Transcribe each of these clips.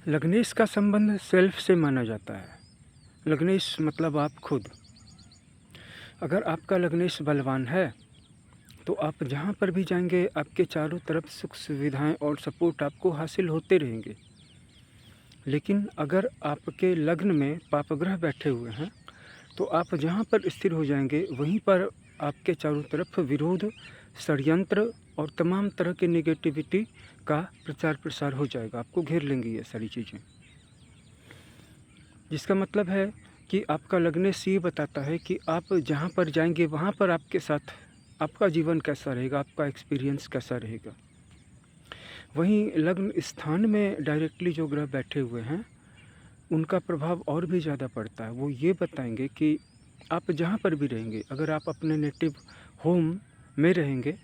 लग्नेश का संबंध सेल्फ से माना जाता है। लग्नेश मतलब आप खुद। अगर आपका लग्नेश बलवान है तो आप जहाँ पर भी जाएंगे आपके चारों तरफ सुख सुविधाएं और सपोर्ट आपको हासिल होते रहेंगे। लेकिन अगर आपके लग्न में पापग्रह बैठे हुए हैं तो आप जहाँ पर स्थिर हो जाएंगे वहीं पर आपके चारों तरफ विरोध, षड्यंत्र और तमाम तरह की नेगेटिविटी का प्रचार प्रसार हो जाएगा। आपको घेर लेंगी ये सारी चीज़ें, जिसका मतलब है कि आपका लग्नेश ये बताता है कि आप जहाँ पर जाएंगे वहाँ पर आपके साथ आपका जीवन कैसा रहेगा, आपका एक्सपीरियंस कैसा रहेगा। वहीं लग्न स्थान में डायरेक्टली जो ग्रह बैठे हुए हैं उनका प्रभाव और भी ज़्यादा पड़ता है। वो ये बताएंगे कि आप जहाँ पर भी रहेंगे, अगर आप अपने नेटिव होम में रहेंगे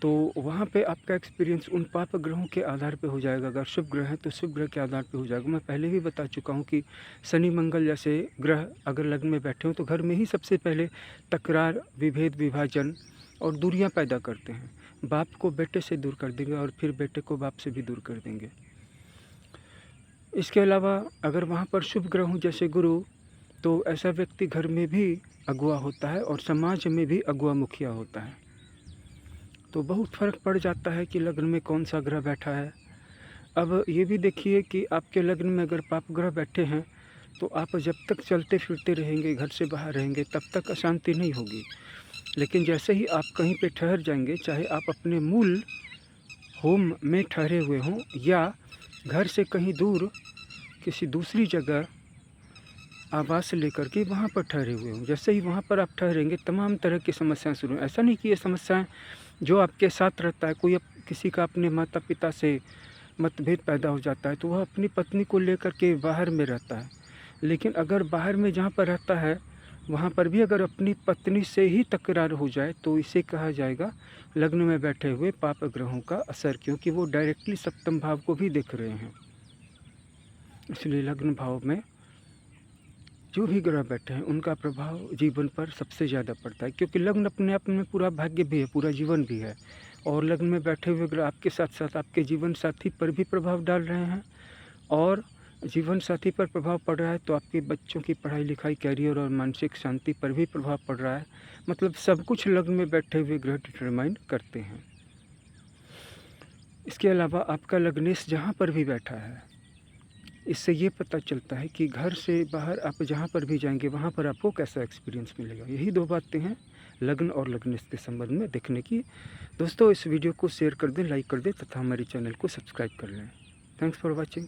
तो वहाँ पे आपका एक्सपीरियंस उन पाप ग्रहों के आधार पे हो जाएगा। अगर शुभ ग्रह है तो शुभ ग्रह के आधार पे हो जाएगा। मैं पहले भी बता चुका हूँ कि शनि मंगल जैसे ग्रह अगर लग्न में बैठे हों तो घर में ही सबसे पहले तकरार, विभेद, विभाजन और दूरियाँ पैदा करते हैं। बाप को बेटे से दूर कर देंगे और फिर बेटे को बाप से भी दूर कर देंगे। इसके अलावा अगर वहाँ पर शुभ ग्रह हों जैसे गुरु, तो ऐसा व्यक्ति घर में भी अगुआ होता है और समाज में भी अगुआ मुखिया होता है। तो बहुत फ़र्क पड़ जाता है कि लग्न में कौन सा ग्रह बैठा है। अब ये भी देखिए कि आपके लग्न में अगर पाप ग्रह बैठे हैं तो आप जब तक चलते फिरते रहेंगे, घर से बाहर रहेंगे, तब तक अशांति नहीं होगी। लेकिन जैसे ही आप कहीं पे ठहर जाएंगे, चाहे आप अपने मूल होम में ठहरे हुए हों या घर से कहीं दूर किसी दूसरी जगह आवास लेकर के वहाँ पर ठहरे हुए हों, जैसे ही वहाँ पर आप ठहरेंगे तमाम तरह की समस्याएं शुरू। ऐसा नहीं कि ये समस्याएं जो आपके साथ रहता है, कोई किसी का अपने माता पिता से मतभेद पैदा हो जाता है तो वह अपनी पत्नी को लेकर के बाहर में रहता है। लेकिन अगर बाहर में जहाँ पर रहता है वहाँ पर भी अगर अपनी पत्नी से ही तकरार हो जाए तो इसे कहा जाएगा लग्न में बैठे हुए पाप ग्रहों का असर, क्योंकि वो डायरेक्टली सप्तम भाव को भी देख रहे हैं। इसलिए लग्न भाव में जो भी ग्रह बैठे हैं उनका प्रभाव जीवन पर सबसे ज़्यादा पड़ता है, क्योंकि लग्न अपने आप में पूरा भाग्य भी है, पूरा जीवन भी है। और लग्न में बैठे हुए ग्रह आपके साथ साथ आपके जीवन साथी पर भी प्रभाव डाल रहे हैं, और जीवन साथी पर प्रभाव पड़ रहा है तो आपके बच्चों की पढ़ाई लिखाई, कैरियर और मानसिक शांति पर भी प्रभाव पड़ रहा है। मतलब सब कुछ लग्न में बैठे हुए ग्रह डिटरमाइन करते हैं। इसके अलावा आपका लग्नेश जहाँ पर भी बैठा है, इससे ये पता चलता है कि घर से बाहर आप जहाँ पर भी जाएंगे वहाँ पर आपको कैसा एक्सपीरियंस मिलेगा। यही दो बातें हैं लग्न और लग्नेश के संबंध में देखने की। दोस्तों, इस वीडियो को शेयर कर दें, लाइक कर दें तथा हमारे चैनल को सब्सक्राइब कर लें। Thanks for watching.